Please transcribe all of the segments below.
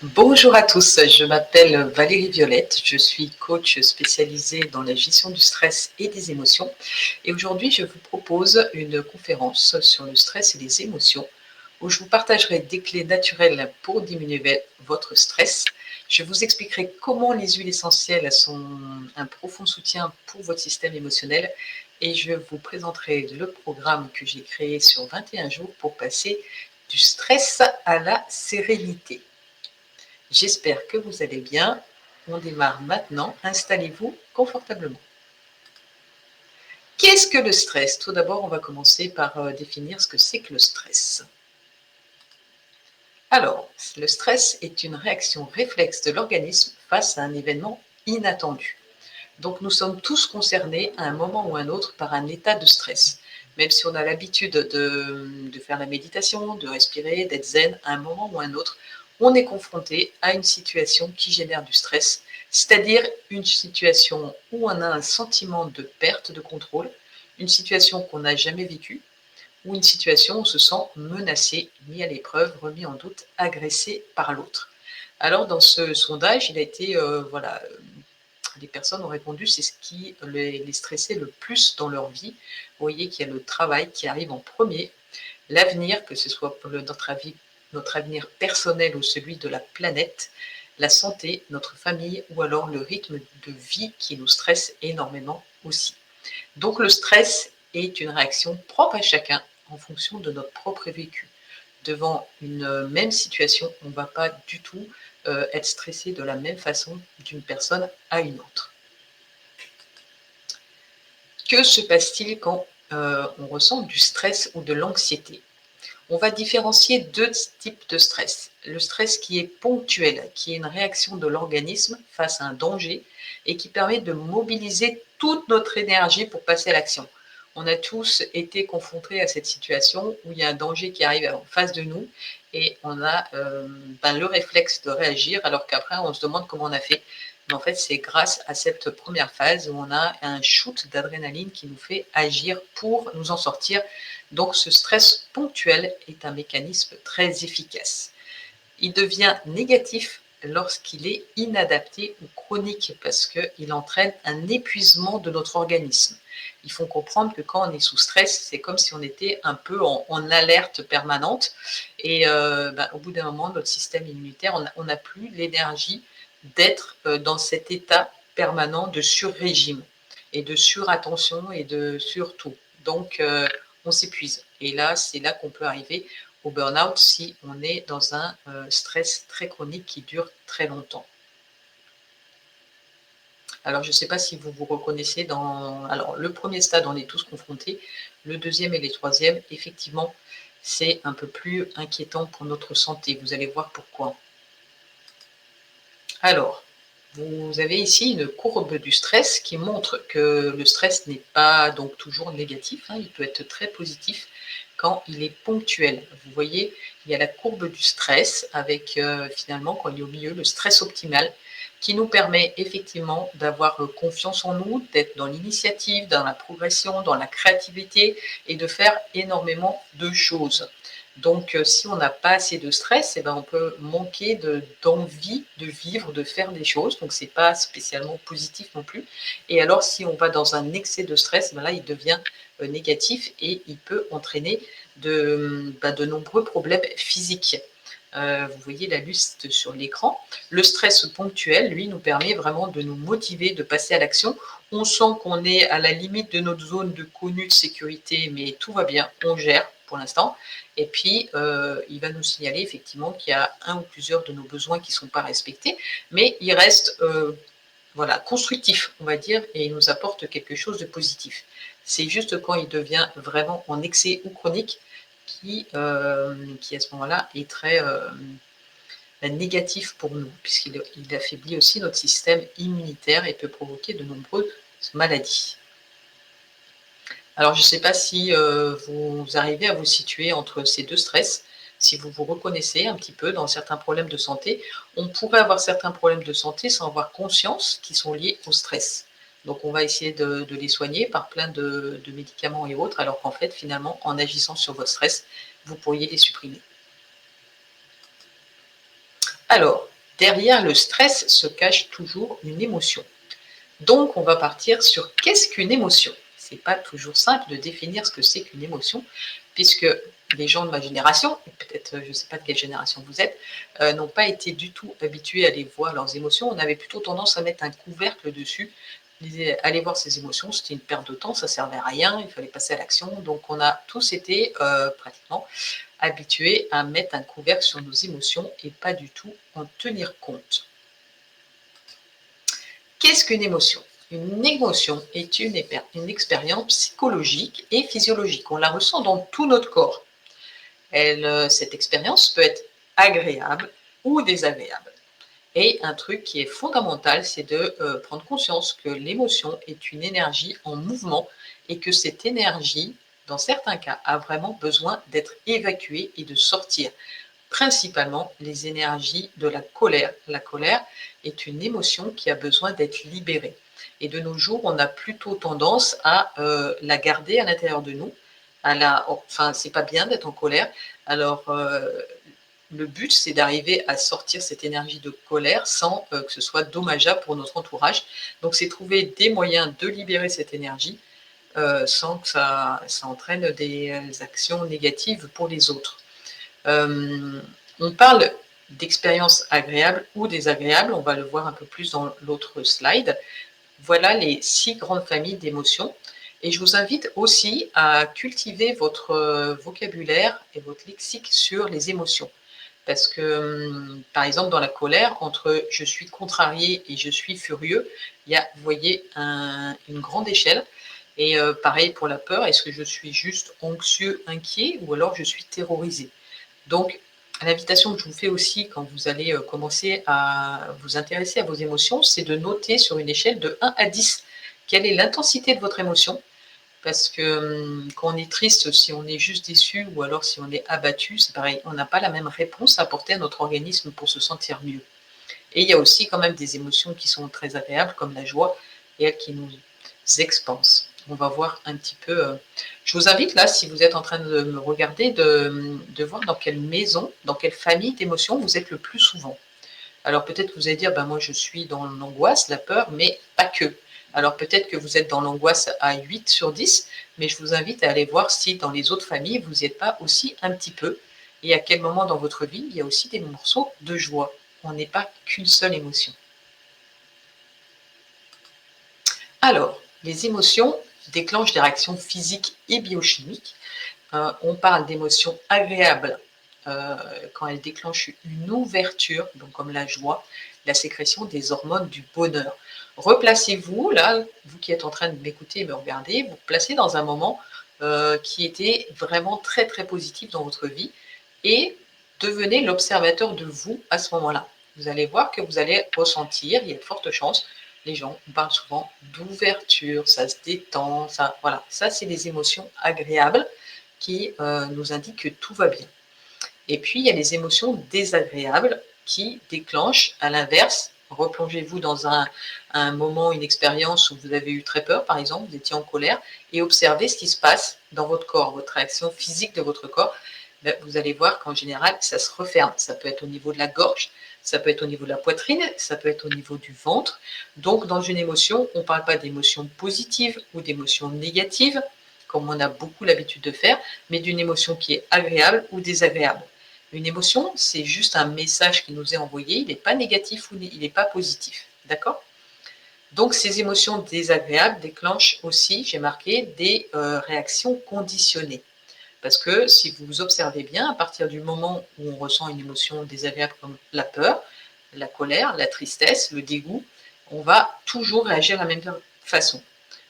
Bonjour à tous, je m'appelle Valérie Violette, je suis coach spécialisée dans la gestion du stress et des émotions et aujourd'hui je vous propose une conférence sur le stress et les émotions où je vous partagerai des clés naturelles pour diminuer votre stress. Je vous expliquerai comment les huiles essentielles sont un profond soutien pour votre système émotionnel et je vous présenterai le programme que j'ai créé sur 21 jours pour passer du stress à la sérénité. J'espère que vous allez bien. On démarre maintenant. Installez-vous confortablement. Qu'est-ce que le stress? Tout d'abord, on va commencer par définir ce que c'est que le stress. Alors, le stress est une réaction réflexe de l'organisme face à un événement inattendu. Donc, nous sommes tous concernés à un moment ou à un autre par un état de stress. Même si on a l'habitude de faire la méditation, de respirer, d'être zen, à un moment ou à un autre, on est confronté à une situation qui génère du stress, c'est-à-dire une situation où on a un sentiment de perte de contrôle, une situation qu'on n'a jamais vécue, ou une situation où on se sent menacé, mis à l'épreuve, remis en doute, agressé par l'autre. Alors, dans ce sondage, il a été, les personnes ont répondu, c'est ce qui les stressait le plus dans leur vie. Vous voyez qu'il y a le travail qui arrive en premier, l'avenir, que ce soit pour notre avenir personnel ou celui de la planète, la santé, notre famille ou alors le rythme de vie qui nous stresse énormément aussi. Donc le stress est une réaction propre à chacun en fonction de notre propre vécu. Devant une même situation, on ne va pas du tout être stressé de la même façon d'une personne à une autre. Que se passe-t-il quand on ressent du stress ou de l'anxiété? On va différencier deux types de stress. Le stress qui est ponctuel, qui est une réaction de l'organisme face à un danger et qui permet de mobiliser toute notre énergie pour passer à l'action. On a tous été confrontés à cette situation où il y a un danger qui arrive en face de nous et on a le réflexe de réagir alors qu'après on se demande comment on a fait. Mais en fait, c'est grâce à cette première phase où on a un shoot d'adrénaline qui nous fait agir pour nous en sortir. Donc ce stress ponctuel est un mécanisme très efficace. Il devient négatif lorsqu'il est inadapté ou chronique parce qu'il entraîne un épuisement de notre organisme. Il faut comprendre que quand on est sous stress, c'est comme si on était un peu en alerte permanente et au bout d'un moment, notre système immunitaire, on n'a plus l'énergie d'être dans cet état permanent de sur-régime et de surattention et de surtout. Donc, on s'épuise. Et là, c'est là qu'on peut arriver au burn-out si on est dans un stress très chronique qui dure très longtemps. Alors, je ne sais pas si vous vous reconnaissez dans... Alors, le premier stade, on est tous confrontés. Le deuxième et le troisième, effectivement, c'est un peu plus inquiétant pour notre santé. Vous allez voir pourquoi. Alors, vous avez ici une courbe du stress qui montre que le stress n'est pas donc toujours négatif, hein, il peut être très positif quand il est ponctuel. Vous voyez, il y a la courbe du stress avec finalement, quand il est au milieu, le stress optimal qui nous permet effectivement d'avoir confiance en nous, d'être dans l'initiative, dans la progression, dans la créativité et de faire énormément de choses. Donc, si on n'a pas assez de stress, eh ben, on peut manquer d'envie de vivre, de faire des choses. Donc, ce n'est pas spécialement positif non plus. Et alors, si on va dans un excès de stress, ben là, il devient négatif et il peut entraîner de nombreux problèmes physiques. Vous voyez la liste sur l'écran. Le stress ponctuel, lui, nous permet vraiment de nous motiver, de passer à l'action. On sent qu'on est à la limite de notre zone de connue de sécurité, mais tout va bien, on gère pour l'instant. Et puis, il va nous signaler effectivement qu'il y a un ou plusieurs de nos besoins qui ne sont pas respectés, mais il reste constructif, on va dire, et il nous apporte quelque chose de positif. C'est juste quand il devient vraiment en excès ou chronique qui à ce moment-là, est très négatif pour nous, puisqu'il affaiblit aussi notre système immunitaire et peut provoquer de nombreuses maladies. Alors, je ne sais pas si vous arrivez à vous situer entre ces deux stress, si vous vous reconnaissez un petit peu dans certains problèmes de santé. On pourrait avoir certains problèmes de santé sans avoir conscience qui sont liés au stress. Donc, on va essayer de les soigner par plein de médicaments et autres, alors qu'en fait, finalement, en agissant sur votre stress, vous pourriez les supprimer. Alors, derrière le stress se cache toujours une émotion. Donc, on va partir sur qu'est-ce qu'une émotion? C'est pas toujours simple de définir ce que c'est qu'une émotion, puisque les gens de ma génération, et peut-être je ne sais pas de quelle génération vous êtes, n'ont pas été du tout habitués à aller voir leurs émotions. On avait plutôt tendance à mettre un couvercle dessus. On disait, aller voir ses émotions, c'était une perte de temps, ça servait à rien, il fallait passer à l'action. Donc, on a tous été pratiquement habitués à mettre un couvercle sur nos émotions et pas du tout en tenir compte. Qu'est-ce qu'une émotion? Une émotion est une expérience psychologique et physiologique. On la ressent dans tout notre corps. Cette expérience peut être agréable ou désagréable. Et un truc qui est fondamental, c'est de prendre conscience que l'émotion est une énergie en mouvement et que cette énergie, dans certains cas, a vraiment besoin d'être évacuée et de sortir. Principalement les énergies de la colère. La colère est une émotion qui a besoin d'être libérée. Et de nos jours, on a plutôt tendance à la garder à l'intérieur de nous. Enfin, c'est pas bien d'être en colère. Alors, le but, c'est d'arriver à sortir cette énergie de colère sans que ce soit dommageable pour notre entourage. Donc, c'est trouver des moyens de libérer cette énergie sans que ça entraîne des actions négatives pour les autres. On parle d'expériences agréables ou désagréables, on va le voir un peu plus dans l'autre slide. Voilà les 6 grandes familles d'émotions. Et je vous invite aussi à cultiver votre vocabulaire et votre lexique sur les émotions. Parce que, par exemple, dans la colère, entre je suis contrarié et je suis furieux, il y a, vous voyez, une grande échelle. Et pareil pour la peur, est-ce que je suis juste anxieux, inquiet, ou alors je suis terrorisé? Donc, l'invitation que je vous fais aussi quand vous allez commencer à vous intéresser à vos émotions, c'est de noter sur une échelle de 1 à 10 quelle est l'intensité de votre émotion. Parce que quand on est triste, si on est juste déçu ou alors si on est abattu, c'est pareil, on n'a pas la même réponse à apporter à notre organisme pour se sentir mieux. Et il y a aussi quand même des émotions qui sont très agréables, comme la joie, et elles qui nous expansent. On va voir un petit peu. Je vous invite là, si vous êtes en train de me regarder, de voir dans quelle maison, dans quelle famille d'émotions vous êtes le plus souvent. Alors peut-être que vous allez dire, ben moi je suis dans l'angoisse, la peur, mais pas que. Alors peut-être que vous êtes dans l'angoisse à 8 sur 10, mais je vous invite à aller voir si dans les autres familles, vous n'y êtes pas aussi un petit peu, et à quel moment dans votre vie, il y a aussi des morceaux de joie. On n'est pas qu'une seule émotion. Alors, les émotions déclenchent des réactions physiques et biochimiques. On parle d'émotions agréables quand elles déclenchent une ouverture, donc comme la joie, la sécrétion des hormones du bonheur. Replacez-vous, là, vous qui êtes en train de m'écouter et me regarder, vous placez dans un moment qui était vraiment très très positif dans votre vie et devenez l'observateur de vous à ce moment-là. Vous allez voir que vous allez ressentir, il y a de fortes chances, les gens, on parle souvent d'ouverture, ça se détend, ça, voilà, ça c'est des émotions agréables qui nous indiquent que tout va bien. Et puis, il y a les émotions désagréables qui déclenchent, à l'inverse, replongez-vous dans un moment, une expérience où vous avez eu très peur, par exemple, vous étiez en colère, et observez ce qui se passe dans votre corps, votre réaction physique de votre corps. Ben, vous allez voir qu'en général, ça se referme. Ça peut être au niveau de la gorge, ça peut être au niveau de la poitrine, ça peut être au niveau du ventre. Donc, dans une émotion, on ne parle pas d'émotions positives ou d'émotions négatives, comme on a beaucoup l'habitude de faire, mais d'une émotion qui est agréable ou désagréable. Une émotion, c'est juste un message qui nous est envoyé, il n'est pas négatif ou il n'est pas positif. D'accord? Donc, ces émotions désagréables déclenchent aussi, j'ai marqué, des réactions conditionnées. Parce que si vous observez bien, à partir du moment où on ressent une émotion désagréable comme la peur, la colère, la tristesse, le dégoût, on va toujours réagir de la même façon.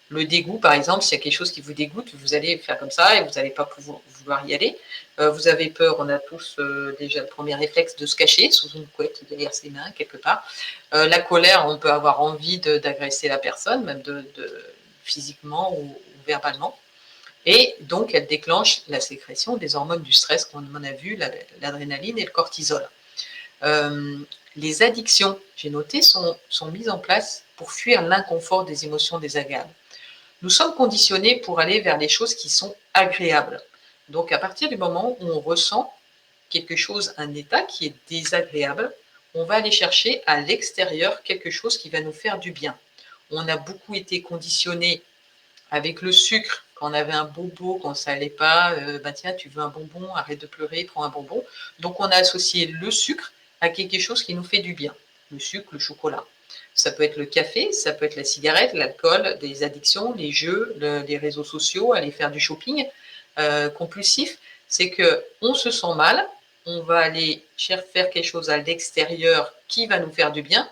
Le dégoût, par exemple, s'il y a quelque chose qui vous dégoûte, vous allez faire comme ça et vous n'allez pas vouloir y aller. Vous avez peur, on a tous déjà le premier réflexe de se cacher sous une couette ou derrière ses mains, quelque part. La colère, on peut avoir envie d'agresser la personne, même physiquement ou verbalement. Et donc, elle déclenche la sécrétion des hormones du stress, comme on a vu, l'adrénaline et le cortisol. Les addictions, j'ai noté, sont mises en place pour fuir l'inconfort des émotions désagréables. Nous sommes conditionnés pour aller vers les choses qui sont agréables. Donc, à partir du moment où on ressent quelque chose, un état qui est désagréable, on va aller chercher à l'extérieur quelque chose qui va nous faire du bien. On a beaucoup été conditionnés avec le sucre, quand on avait un bobo, quand ça allait pas, bah tiens, tu veux un bonbon, arrête de pleurer, prends un bonbon. Donc on a associé le sucre à quelque chose qui nous fait du bien. Le sucre, le chocolat. Ça peut être le café, ça peut être la cigarette, l'alcool, des addictions, les jeux, les réseaux sociaux, aller faire du shopping compulsif. C'est que on se sent mal, on va aller faire quelque chose à l'extérieur qui va nous faire du bien.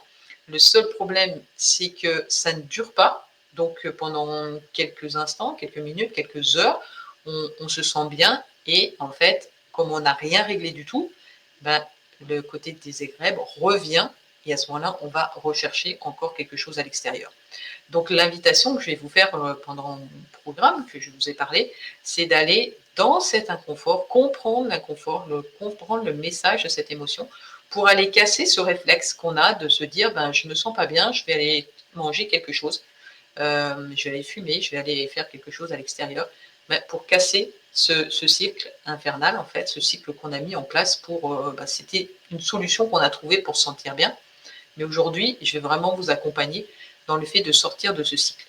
Le seul problème, c'est que ça ne dure pas. Donc pendant quelques instants, quelques minutes, quelques heures, on se sent bien et en fait, comme on n'a rien réglé du tout, ben, le côté désagréable revient et à ce moment-là, on va rechercher encore quelque chose à l'extérieur. Donc l'invitation que je vais vous faire pendant mon programme que je vous ai parlé, c'est d'aller dans cet inconfort, comprendre l'inconfort, comprendre le message de cette émotion pour aller casser ce réflexe qu'on a de se dire ben, je ne me sens pas bien, je vais aller manger quelque chose, je vais aller fumer, je vais aller faire quelque chose à l'extérieur, ben, pour casser ce cycle infernal, en fait, ce cycle qu'on a mis en place pour. Ben, c'était une solution qu'on a trouvée pour se sentir bien. Mais aujourd'hui, je vais vraiment vous accompagner dans le fait de sortir de ce cycle.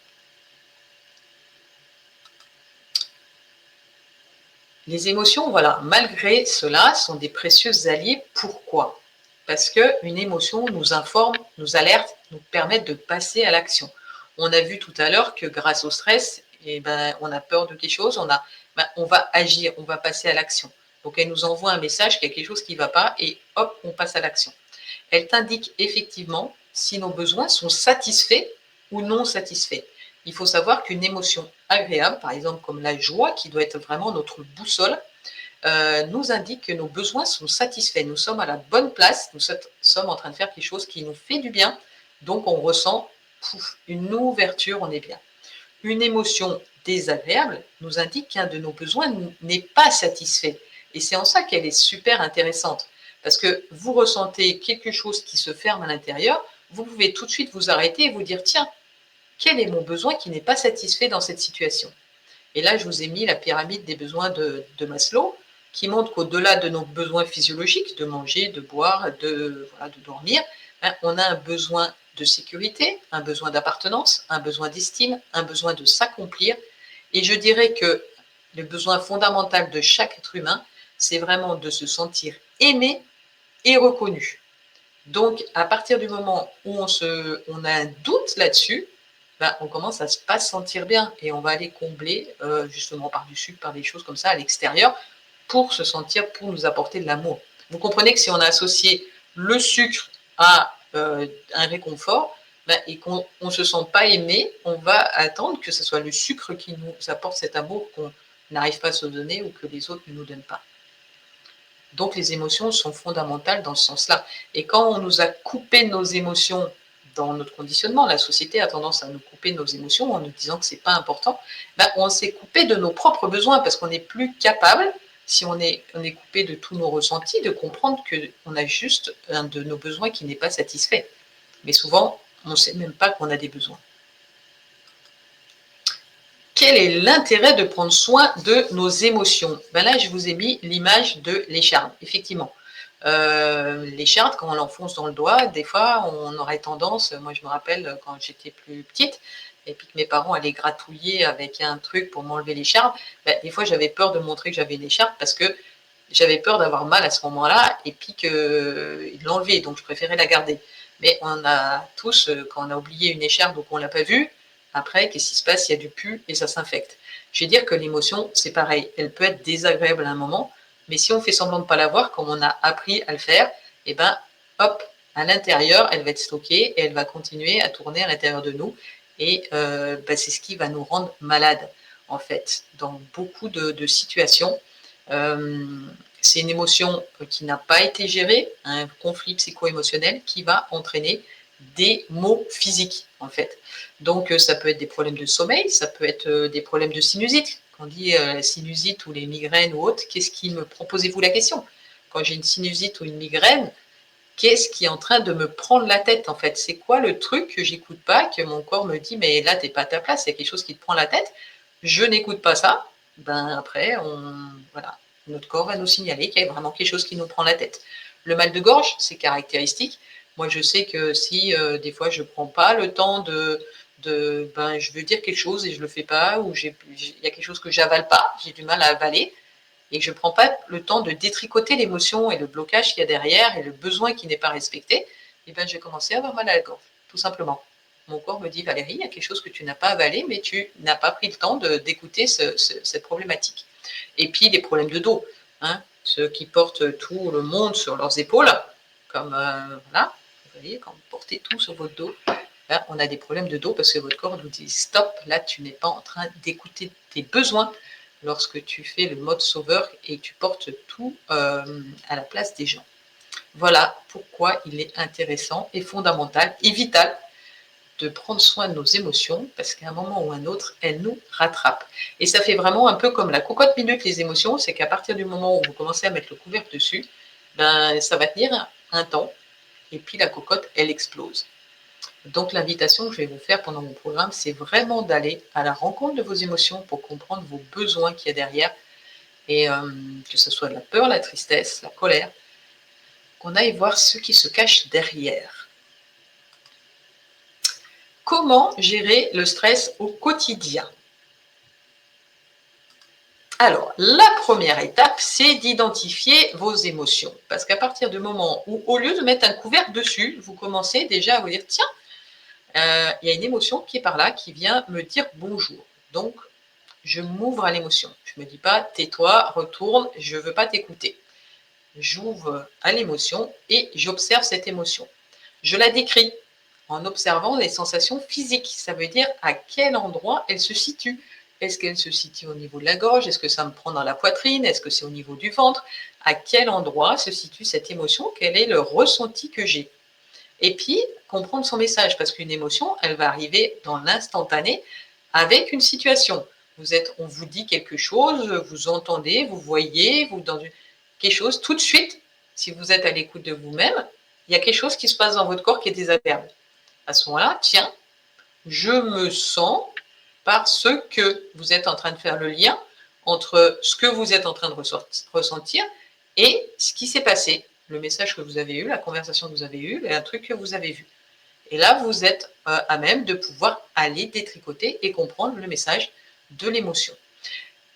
Les émotions, voilà, malgré cela, sont des précieux alliés. Pourquoi? Parce qu'une émotion nous informe, nous alerte, nous permet de passer à l'action. On a vu tout à l'heure que grâce au stress, eh ben, on a peur de quelque chose, on va agir, on va passer à l'action. Donc elle nous envoie un message qu'il y a quelque chose qui ne va pas et hop, on passe à l'action. Elle t'indique effectivement si nos besoins sont satisfaits ou non satisfaits. Il faut savoir qu'une émotion agréable, par exemple comme la joie, qui doit être vraiment notre boussole, nous indique que nos besoins sont satisfaits. Nous sommes à la bonne place, nous sommes en train de faire quelque chose qui nous fait du bien, donc on ressent une ouverture, on est bien. Une émotion désagréable nous indique qu'un de nos besoins n'est pas satisfait. Et c'est en ça qu'elle est super intéressante. Parce que vous ressentez quelque chose qui se ferme à l'intérieur, vous pouvez tout de suite vous arrêter et vous dire, tiens, quel est mon besoin qui n'est pas satisfait dans cette situation? Et là, je vous ai mis la pyramide des besoins de Maslow, qui montre qu'au-delà de nos besoins physiologiques, de manger, de boire, voilà, de dormir, hein, on a un besoin de sécurité, un besoin d'appartenance, un besoin d'estime, un besoin de s'accomplir. Et je dirais que le besoin fondamental de chaque être humain, c'est vraiment de se sentir aimé et reconnu. Donc, à partir du moment où on a un doute là-dessus, ben, on commence à pas se sentir bien et on va aller combler justement par du sucre, par des choses comme ça à l'extérieur pour se sentir, pour nous apporter de l'amour. Vous comprenez que si on a associé le sucre à un réconfort ben, et qu'on ne se sent pas aimé, on va attendre que ce soit le sucre qui nous apporte cet amour qu'on n'arrive pas à se donner ou que les autres ne nous donnent pas. Donc les émotions sont fondamentales dans ce sens-là. Et quand on nous a coupé nos émotions dans notre conditionnement, la société a tendance à nous couper nos émotions en nous disant que ce n'est pas important, ben on s'est coupé de nos propres besoins parce qu'on n'est plus capable, si on est coupé de tous nos ressentis, de comprendre qu'on a juste un de nos besoins qui n'est pas satisfait. Mais souvent, on ne sait même pas qu'on a des besoins. Quel est l'intérêt de prendre soin de nos émotions? Ben là, je vous ai mis l'image de l'écharde, effectivement. L'écharde, quand on l'enfonce dans le doigt, des fois, on aurait tendance, moi je me rappelle quand j'étais plus petite, et puis que mes parents allaient gratouiller avec un truc pour m'enlever l'écharde, ben, des fois j'avais peur de montrer que j'avais une écharde parce que j'avais peur d'avoir mal à ce moment-là et puis de l'enlever, donc je préférais la garder. Mais on a tous, quand on a oublié une écharde ou qu'on ne l'a pas vue, après, qu'est-ce qui se passe? Il y a du pus et ça s'infecte. Je vais dire que l'émotion, c'est pareil. Elle peut être désagréable à un moment, mais si on fait semblant de ne pas la voir, comme on a appris à le faire, et ben, hop, à l'intérieur, elle va être stockée et elle va continuer à tourner à l'intérieur de nous. Et ben, c'est ce qui va nous rendre malades, en fait, dans beaucoup de situations. C'est une émotion qui n'a pas été gérée, un conflit psycho-émotionnel qui va entraîner des maux physiques, en fait. Donc, ça peut être des problèmes de sommeil, ça peut être des problèmes de sinusite. Quand on dit sinusite ou les migraines ou autres, qu'est-ce qui me proposez-vous la question? Quand j'ai une sinusite ou une migraine, qu'est-ce qui est en train de me prendre la tête, en fait? C'est quoi le truc que j'écoute pas, que mon corps me dit, mais là, t'es pas à ta place, il y a quelque chose qui te prend la tête. Je n'écoute pas ça. Ben après, voilà, notre corps va nous signaler qu'il y a vraiment quelque chose qui nous prend la tête. Le mal de gorge, c'est caractéristique. Moi, je sais que si des fois je ne prends pas le temps ben, je veux dire quelque chose et je ne le fais pas, ou il y a quelque chose que j'avale pas, j'ai du mal à avaler, et que je ne prends pas le temps de détricoter l'émotion et le blocage qu'il y a derrière et le besoin qui n'est pas respecté, et ben, je vais commencer à avoir mal à la gorge, tout simplement. Mon corps me dit, Valérie, il y a quelque chose que tu n'as pas avalé, mais tu n'as pas pris le temps d'écouter cette problématique. Et puis, les problèmes de dos. Hein, ceux qui portent tout le monde sur leurs épaules, comme voilà, vous voyez, quand vous portez tout sur votre dos, là, on a des problèmes de dos parce que votre corps nous dit stop, là tu n'es pas en train d'écouter tes besoins lorsque tu fais le mode sauveur et tu portes tout à la place des gens. Voilà pourquoi il est intéressant et fondamental et vital de prendre soin de nos émotions, parce qu'à un moment ou un autre, elles nous rattrapent. Et ça fait vraiment un peu comme la cocotte minute, les émotions, c'est qu'à partir du moment où vous commencez à mettre le couvercle dessus, ben, ça va tenir un temps, et puis la cocotte, elle explose. Donc l'invitation que je vais vous faire pendant mon programme, c'est vraiment d'aller à la rencontre de vos émotions pour comprendre vos besoins qu'il y a derrière, et que ce soit de la peur, la tristesse, la colère, qu'on aille voir ce qui se cache derrière. Comment gérer le stress au quotidien? Alors, la première étape, c'est d'identifier vos émotions. Parce qu'à partir du moment où, au lieu de mettre un couvercle dessus, vous commencez déjà à vous dire, tiens, il y a une émotion qui est par là, qui vient me dire bonjour. Donc, je m'ouvre à l'émotion. Je ne me dis pas, tais-toi, retourne, je ne veux pas t'écouter. J'ouvre à l'émotion et j'observe cette émotion. Je la décris en observant les sensations physiques. Ça veut dire à quel endroit elle se situe. Est-ce qu'elle se situe au niveau de la gorge? Est-ce que ça me prend dans la poitrine? Est-ce que c'est au niveau du ventre? À quel endroit se situe cette émotion? Quel est le ressenti que j'ai? Et puis, comprendre son message, parce qu'une émotion, elle va arriver dans l'instantané avec une situation. On vous dit quelque chose, vous entendez, vous voyez, quelque chose, tout de suite, si vous êtes à l'écoute de vous-même, il y a quelque chose qui se passe dans votre corps qui est désagréable. À ce moment-là, tiens, je me sens, parce que vous êtes en train de faire le lien entre ce que vous êtes en train de ressentir et ce qui s'est passé, le message que vous avez eu, la conversation que vous avez eue, et un truc que vous avez vu. Et là, vous êtes à même de pouvoir aller détricoter et comprendre le message de l'émotion.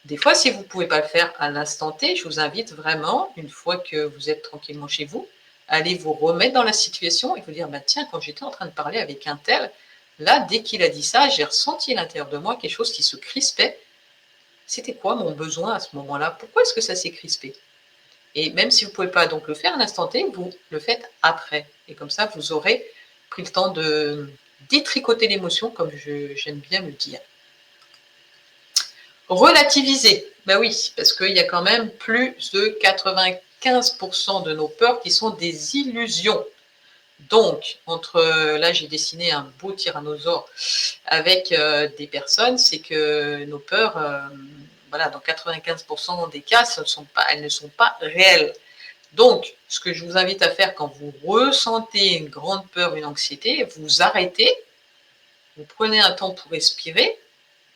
Des fois, si vous ne pouvez pas le faire à l'instant T, je vous invite vraiment, une fois que vous êtes tranquillement chez vous, à aller vous remettre dans la situation et vous dire, bah, tiens, quand j'étais en train de parler avec un tel, là, dès qu'il a dit ça, j'ai ressenti à l'intérieur de moi quelque chose qui se crispait. C'était quoi mon besoin à ce moment-là? Pourquoi est-ce que ça s'est crispé? Et même si vous ne pouvez pas donc le faire à l'instant T, vous le faites après. Et comme ça, vous aurez pris le temps de détricoter l'émotion, comme j'aime bien le dire. Relativiser, ben oui, parce qu'il y a quand même plus de 95% de nos peurs qui sont des illusions. Donc, là j'ai dessiné un beau tyrannosaure avec des personnes, c'est que nos peurs, voilà, dans 95% des cas, elles ne sont pas réelles. Donc, ce que je vous invite à faire quand vous ressentez une grande peur, une anxiété, vous arrêtez, vous prenez un temps pour respirer,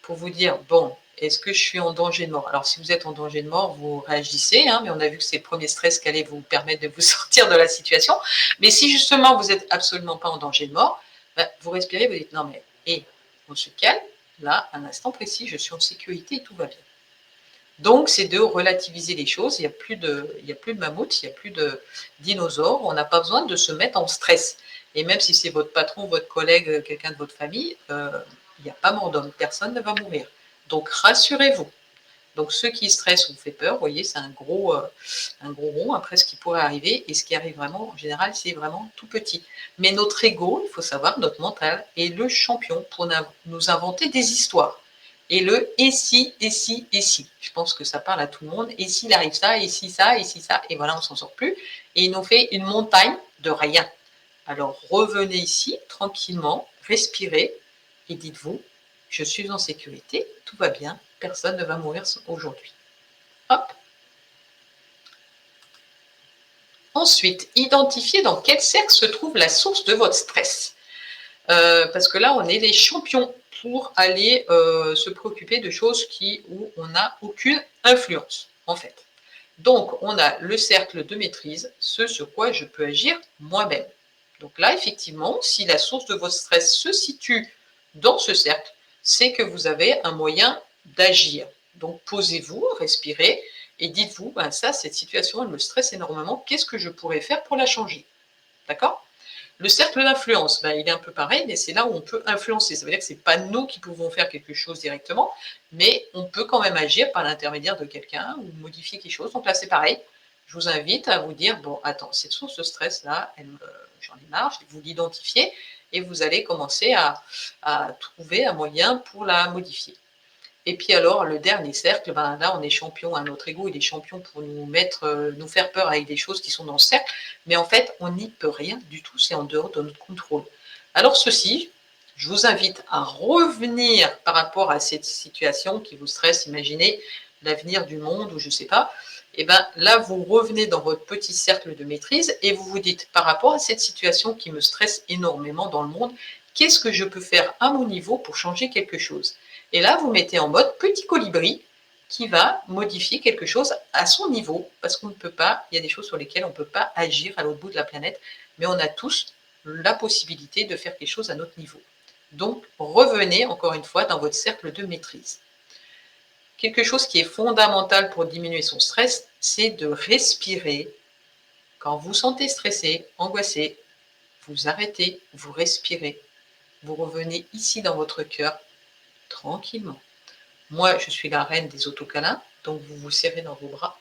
pour vous dire, bon, est-ce que je suis en danger de mort? Alors, si vous êtes en danger de mort, vous réagissez, hein, mais on a vu que c'est le premier stress qui allait vous permettre de vous sortir de la situation. Mais si justement vous n'êtes absolument pas en danger de mort, ben, vous respirez, vous dites, non mais, on se calme, là, à un instant précis, je suis en sécurité et tout va bien. Donc, c'est de relativiser les choses. Il n'y a plus de mammouth, il n'y a plus de dinosaures. On n'a pas besoin de se mettre en stress. Et même si c'est votre patron, votre collègue, quelqu'un de votre famille, il n'y a pas mort d'homme. Personne ne va mourir. Donc, rassurez-vous. Donc, ceux qui stressent ou vous fait peur, vous voyez, c'est un gros rond après ce qui pourrait arriver. Et ce qui arrive vraiment, en général, c'est vraiment tout petit. Mais notre ego, il faut savoir, notre mental est le champion pour nous inventer des histoires. Et le et si, et si, et si. Je pense que ça parle à tout le monde. Et s'il arrive ça, et si ça, et si ça. Et voilà, on s'en sort plus. Et il nous fait une montagne de rien. Alors revenez ici, tranquillement, respirez et dites-vous, je suis en sécurité, tout va bien, personne ne va mourir aujourd'hui. Hop. Ensuite, identifiez dans quel cercle se trouve la source de votre stress. Parce que là, on est les champions pour aller se préoccuper de choses où on n'a aucune influence, en fait. Donc, on a le cercle de maîtrise, ce sur quoi je peux agir moi-même. Donc là, effectivement, si la source de votre stress se situe dans ce cercle, c'est que vous avez un moyen d'agir. Donc, posez-vous, respirez et dites-vous, ben ça, cette situation, elle me stresse énormément, qu'est-ce que je pourrais faire pour la changer? D'accord? Le cercle d'influence, ben, il est un peu pareil, mais c'est là où on peut influencer. Ça veut dire que ce n'est pas nous qui pouvons faire quelque chose directement, mais on peut quand même agir par l'intermédiaire de quelqu'un ou modifier quelque chose. Donc là, c'est pareil. Je vous invite à vous dire, bon, attends, cette source de stress-là, j'en ai marre, vous l'identifiez et vous allez commencer à trouver un moyen pour la modifier. Et puis alors, le dernier cercle, ben là, on est champion, hein, notre ego, il est champion pour nous mettre, nous faire peur avec des choses qui sont dans ce cercle, mais en fait, on n'y peut rien du tout, c'est en dehors de notre contrôle. Alors ceci, je vous invite à revenir par rapport à cette situation qui vous stresse, imaginez l'avenir du monde ou je ne sais pas, et ben là, vous revenez dans votre petit cercle de maîtrise et vous vous dites, par rapport à cette situation qui me stresse énormément dans le monde, qu'est-ce que je peux faire à mon niveau pour changer quelque chose? Et là, vous mettez en mode petit colibri qui va modifier quelque chose à son niveau, parce qu'on ne peut pas, il y a des choses sur lesquelles on ne peut pas agir à l'autre bout de la planète, mais on a tous la possibilité de faire quelque chose à notre niveau. Donc, revenez encore une fois dans votre cercle de maîtrise. Quelque chose qui est fondamental pour diminuer son stress, c'est de respirer. Quand vous sentez stressé, angoissé, vous arrêtez, vous respirez, vous revenez ici dans votre cœur, tranquillement. Moi, je suis la reine des autocâlins, donc vous vous serrez dans vos bras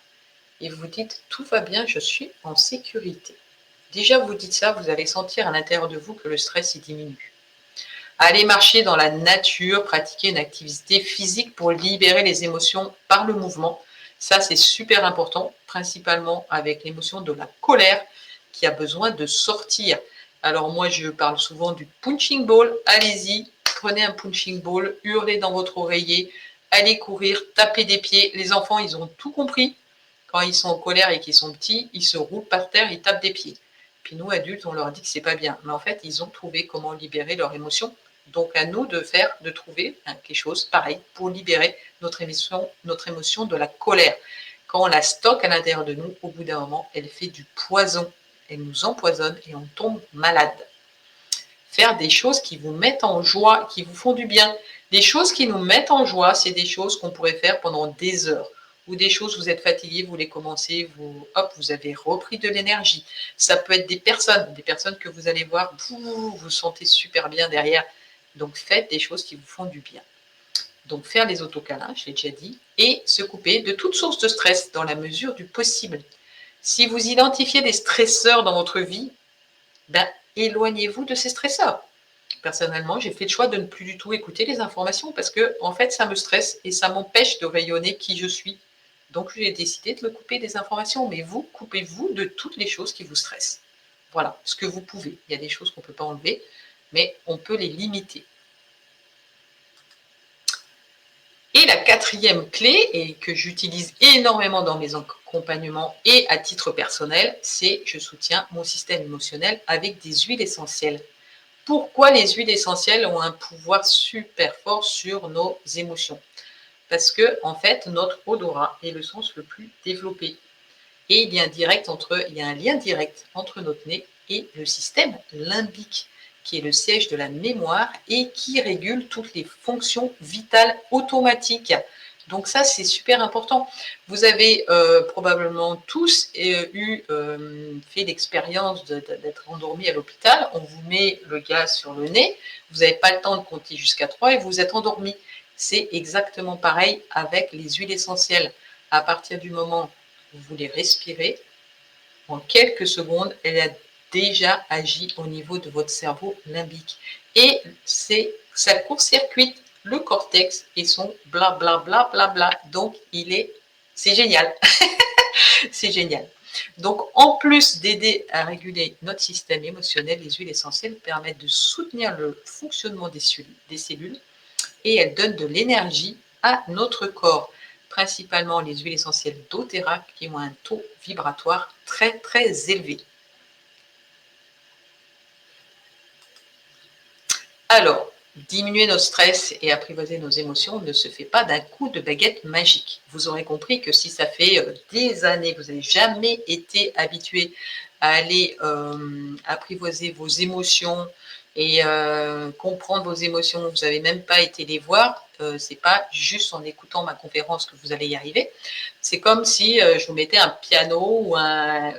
et vous dites « tout va bien, je suis en sécurité ». Déjà, vous dites ça, vous allez sentir à l'intérieur de vous que le stress il diminue. Allez marcher dans la nature, pratiquer une activité physique pour libérer les émotions par le mouvement. Ça, c'est super important, principalement avec l'émotion de la colère qui a besoin de sortir. Alors moi, je parle souvent du punching ball. Allez-y, prenez un punching ball, hurlez dans votre oreiller, allez courir, tapez des pieds. Les enfants, ils ont tout compris. Quand ils sont en colère et qu'ils sont petits, ils se roulent par terre, ils tapent des pieds. Puis nous, adultes, on leur dit que c'est pas bien. Mais en fait, ils ont trouvé comment libérer leur émotion. Donc à nous de trouver quelque chose pareil pour libérer notre émotion de la colère. Quand on la stocke à l'intérieur de nous, au bout d'un moment, elle fait du poison. Elle nous empoisonne et on tombe malade. Faire des choses qui vous mettent en joie, qui vous font du bien. Des choses qui nous mettent en joie, c'est des choses qu'on pourrait faire pendant des heures. Ou des choses, vous êtes fatigué, vous les commencez, vous avez repris de l'énergie. Ça peut être des personnes que vous allez voir, vous vous sentez super bien derrière. Donc faites des choses qui vous font du bien. Donc faire les autocâlins, je l'ai déjà dit, et se couper de toute source de stress dans la mesure du possible. Si vous identifiez des stresseurs dans votre vie, ben, éloignez-vous de ces stresseurs. Personnellement, j'ai fait le choix de ne plus du tout écouter les informations parce que, en fait, ça me stresse et ça m'empêche de rayonner qui je suis. Donc, j'ai décidé de me couper des informations. Mais vous, coupez-vous de toutes les choses qui vous stressent. Voilà, ce que vous pouvez. Il y a des choses qu'on ne peut pas enlever, mais on peut les limiter. Et la quatrième clé, et que j'utilise énormément dans mes accompagnements et à titre personnel, c'est je soutiens mon système émotionnel avec des huiles essentielles. Pourquoi les huiles essentielles ont un pouvoir super fort sur nos émotions? Parce que, en fait, notre odorat est le sens le plus développé. Et il y a un lien direct entre notre nez et le système limbique, qui est le siège de la mémoire et qui régule toutes les fonctions vitales automatiques. Donc ça, c'est super important. Vous avez probablement tous fait l'expérience d'être endormi à l'hôpital. On vous met le gaz sur le nez, vous n'avez pas le temps de compter jusqu'à 3 et vous êtes endormi. C'est exactement pareil avec les huiles essentielles. À partir du moment où vous les respirez, en quelques secondes, elle a déjà agi au niveau de votre cerveau limbique. Et ça court-circuite le cortex et son blablabla. Bla, bla, bla. Donc, c'est génial. C'est génial. Donc, en plus d'aider à réguler notre système émotionnel, les huiles essentielles permettent de soutenir le fonctionnement des cellules et elles donnent de l'énergie à notre corps, principalement les huiles essentielles doTERRA qui ont un taux vibratoire très très élevé. Alors, Diminuer notre stress et apprivoiser nos émotions ne se fait pas d'un coup de baguette magique. Vous aurez compris que si ça fait des années que vous n'avez jamais été habitué à aller apprivoiser vos émotions et comprendre vos émotions, vous n'avez même pas été les voir, c'est pas juste en écoutant ma conférence que vous allez y arriver. C'est comme si je vous mettais un piano ou un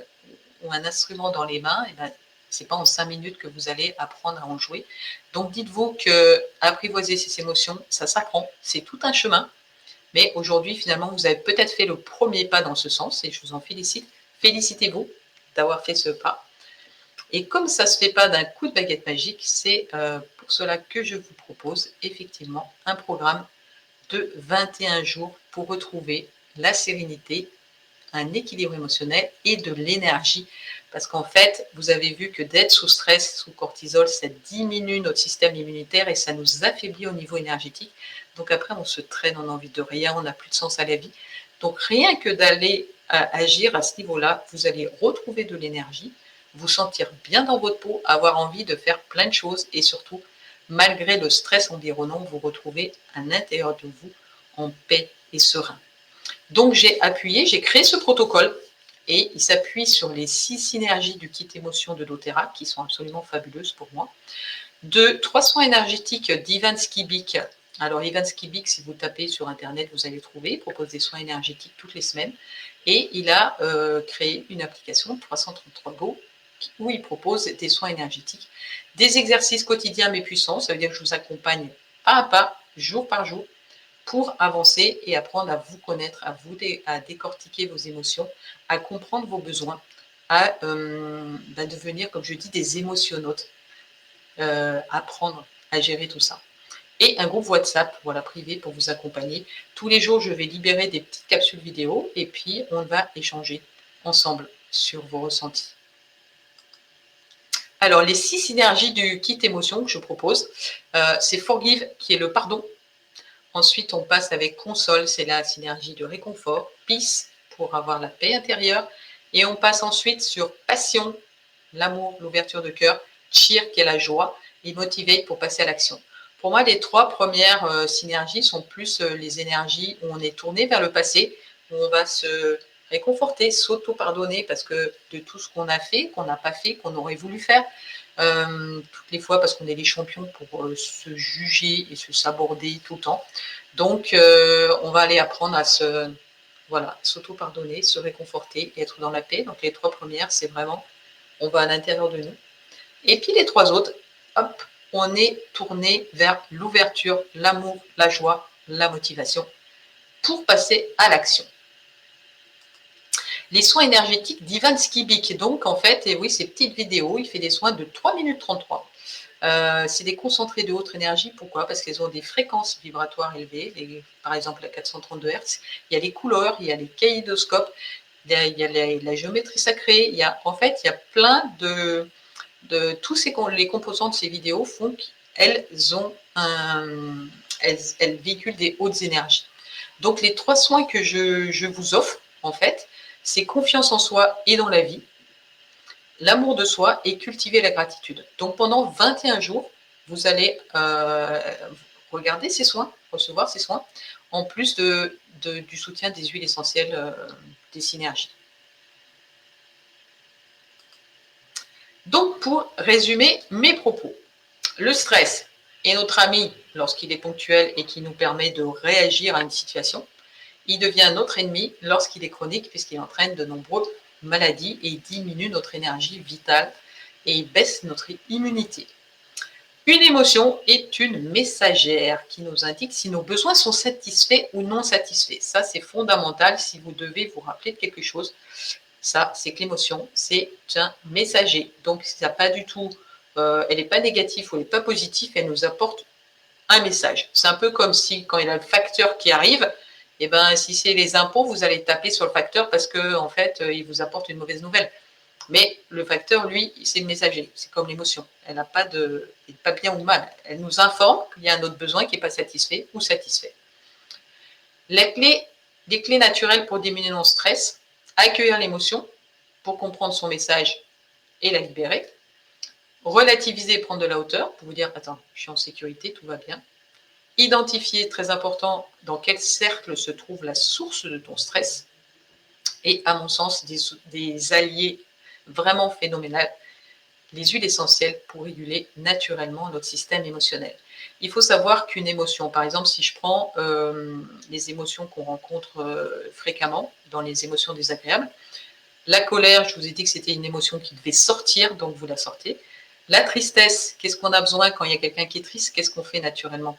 instrument dans les mains, et ben, c'est pas en 5 minutes que vous allez apprendre à en jouer. Donc dites-vous que apprivoiser ces émotions, ça s'apprend, c'est tout un chemin. Mais aujourd'hui, finalement, vous avez peut-être fait le premier pas dans ce sens et je vous en félicite. Félicitez-vous d'avoir fait ce pas. Et comme ça ne se fait pas d'un coup de baguette magique, c'est pour cela que je vous propose effectivement un programme de 21 jours pour retrouver la sérénité, un équilibre émotionnel et de l'énergie. Parce qu'en fait, vous avez vu que d'être sous stress, sous cortisol, ça diminue notre système immunitaire et ça nous affaiblit au niveau énergétique. Donc après, on se traîne, on a envie de rien, on n'a plus de sens à la vie. Donc rien que d'aller agir à ce niveau-là, vous allez retrouver de l'énergie, vous sentir bien dans votre peau, avoir envie de faire plein de choses et surtout, malgré le stress environnant, vous retrouvez à l'intérieur de vous en paix et serein. Donc j'ai créé ce protocole et il s'appuie sur les 6 synergies du kit émotion de doTERRA qui sont absolument fabuleuses pour moi. De 3 soins énergétiques d'Ivan Skibik. Alors Ivan Skibik, si vous tapez sur internet, vous allez trouver, il propose des soins énergétiques toutes les semaines et il a créé une application 333 Go où il propose des soins énergétiques, des exercices quotidiens mais puissants, ça veut dire que je vous accompagne pas à pas, jour par jour, pour avancer et apprendre à vous connaître, à décortiquer vos émotions, à comprendre vos besoins, à devenir, comme je dis, des émotionnautes, apprendre à gérer tout ça. Et un groupe WhatsApp, voilà, privé pour vous accompagner. Tous les jours, je vais libérer des petites capsules vidéo et puis on va échanger ensemble sur vos ressentis. Alors, les 6 synergies du kit émotion que je propose, c'est Forgive qui est le pardon. Ensuite, on passe avec Console, c'est la synergie de réconfort. Peace, pour avoir la paix intérieure. Et on passe ensuite sur Passion, l'amour, l'ouverture de cœur. Cheer, qui est la joie. Et Motivate, pour passer à l'action. Pour moi, les 3 premières synergies sont plus les énergies où on est tourné vers le passé, où on va se réconforter, s'auto-pardonner parce que de tout ce qu'on a fait, qu'on n'a pas fait, qu'on aurait voulu faire, toutes les fois parce qu'on est les champions pour se juger et se saborder tout le temps. Donc, on va aller apprendre à s'auto-pardonner, se réconforter et être dans la paix. Donc, les 3 premières, c'est vraiment, on va à l'intérieur de nous. Et puis, les 3 autres, hop, on est tourné vers l'ouverture, l'amour, la joie, la motivation pour passer à l'action. Les soins énergétiques d'Ivan Skibik. Donc, en fait, et oui, ces petites vidéos, il fait des soins de 3 minutes 33. C'est des concentrés de haute énergie. Pourquoi? Parce qu'elles ont des fréquences vibratoires élevées, par exemple la 432 Hz. Il y a les couleurs, il y a les kaléidoscopes, il y a la géométrie sacrée. En fait, il y a plein de tous les composants de ces vidéos font qu'elles elles véhiculent des hautes énergies. Donc, les 3 soins que je vous offre, en fait, c'est confiance en soi et dans la vie, l'amour de soi et cultiver la gratitude. Donc pendant 21 jours, vous allez regarder ces soins, recevoir ces soins, en plus du soutien des huiles essentielles, des synergies. Donc pour résumer mes propos, le stress est notre ami lorsqu'il est ponctuel et qui nous permet de réagir à une situation. Il devient notre ennemi lorsqu'il est chronique puisqu'il entraîne de nombreuses maladies et diminue notre énergie vitale et baisse notre immunité. Une émotion est une messagère qui nous indique si nos besoins sont satisfaits ou non satisfaits. Ça, c'est fondamental si vous devez vous rappeler de quelque chose. Ça, c'est que l'émotion, c'est un messager. Donc, ça pas du tout, elle n'est pas négative ou elle n'est pas positive, elle nous apporte un message. C'est un peu comme si, quand il y a le facteur qui arrive, et ben, si c'est les impôts, vous allez taper sur le facteur parce que, en fait, il vous apporte une mauvaise nouvelle. Mais le facteur, lui, c'est le messager. C'est comme l'émotion. Elle n'a pas pas bien ou mal. Elle nous informe qu'il y a un autre besoin qui n'est pas satisfait ou satisfait. Les clés naturelles pour diminuer notre stress, accueillir l'émotion pour comprendre son message et la libérer. Relativiser, prendre de la hauteur pour vous dire: «Attends, je suis en sécurité, tout va bien». Identifier, très important, dans quel cercle se trouve la source de ton stress et à mon sens, des alliés vraiment phénoménal, les huiles essentielles pour réguler naturellement notre système émotionnel. Il faut savoir qu'une émotion, par exemple, si je prends les émotions qu'on rencontre fréquemment dans les émotions désagréables, la colère, je vous ai dit que c'était une émotion qui devait sortir, donc vous la sortez. La tristesse, qu'est-ce qu'on a besoin quand il y a quelqu'un qui est triste? Qu'est-ce qu'on fait naturellement?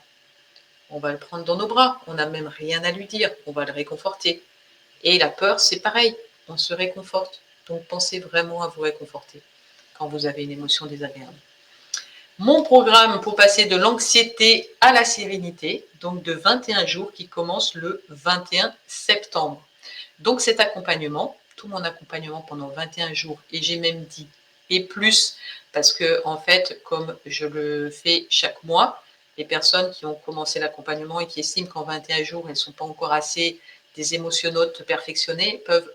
On va le prendre dans nos bras, on n'a même rien à lui dire, on va le réconforter. Et la peur, c'est pareil, on se réconforte. Donc pensez vraiment à vous réconforter quand vous avez une émotion désagréable. Mon programme pour passer de l'anxiété à la sérénité, donc de 21 jours qui commence le 21 septembre. Donc cet accompagnement, tout mon accompagnement pendant 21 jours, et j'ai même dit et plus, parce que en fait, comme je le fais chaque mois, les personnes qui ont commencé l'accompagnement et qui estiment qu'en 21 jours, elles ne sont pas encore assez des émotionnautes perfectionnés, peuvent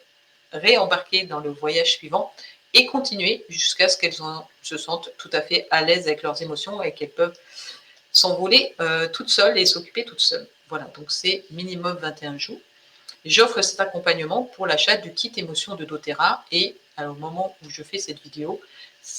réembarquer dans le voyage suivant et continuer jusqu'à ce qu'elles se sentent tout à fait à l'aise avec leurs émotions et qu'elles peuvent s'envoler toutes seules et s'occuper toutes seules. Voilà, donc c'est minimum 21 jours. J'offre cet accompagnement pour l'achat du kit émotion de doTERRA et au moment où je fais cette vidéo,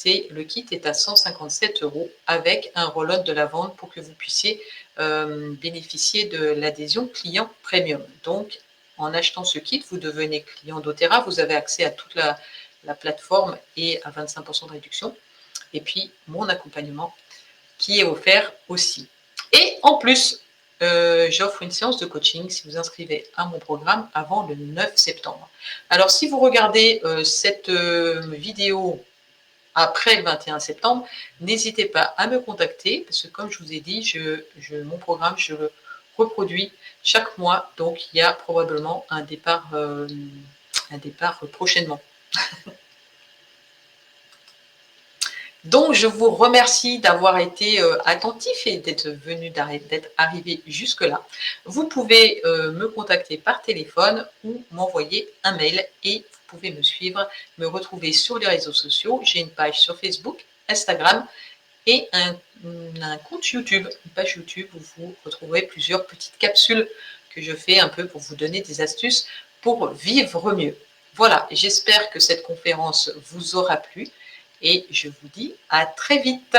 le kit est à 157 € avec un roll-on de la vente pour que vous puissiez bénéficier de l'adhésion client premium. Donc, en achetant ce kit, vous devenez client doTERRA, vous avez accès à toute la plateforme et à 25% de réduction. Et puis, mon accompagnement qui est offert aussi. Et en plus, j'offre une séance de coaching si vous inscrivez à mon programme avant le 9 septembre. Alors, si vous regardez cette vidéo après le 21 septembre, n'hésitez pas à me contacter parce que comme je vous ai dit, mon programme, je le reproduis chaque mois. Donc, il y a probablement un départ prochainement. Donc, je vous remercie d'avoir été attentif et d'être arrivé jusque-là. Vous pouvez me contacter par téléphone ou m'envoyer un mail et vous pouvez me suivre, me retrouver sur les réseaux sociaux. J'ai une page sur Facebook, Instagram et un compte YouTube, une page YouTube où vous retrouverez plusieurs petites capsules que je fais un peu pour vous donner des astuces pour vivre mieux. Voilà, j'espère que cette conférence vous aura plu et je vous dis à très vite.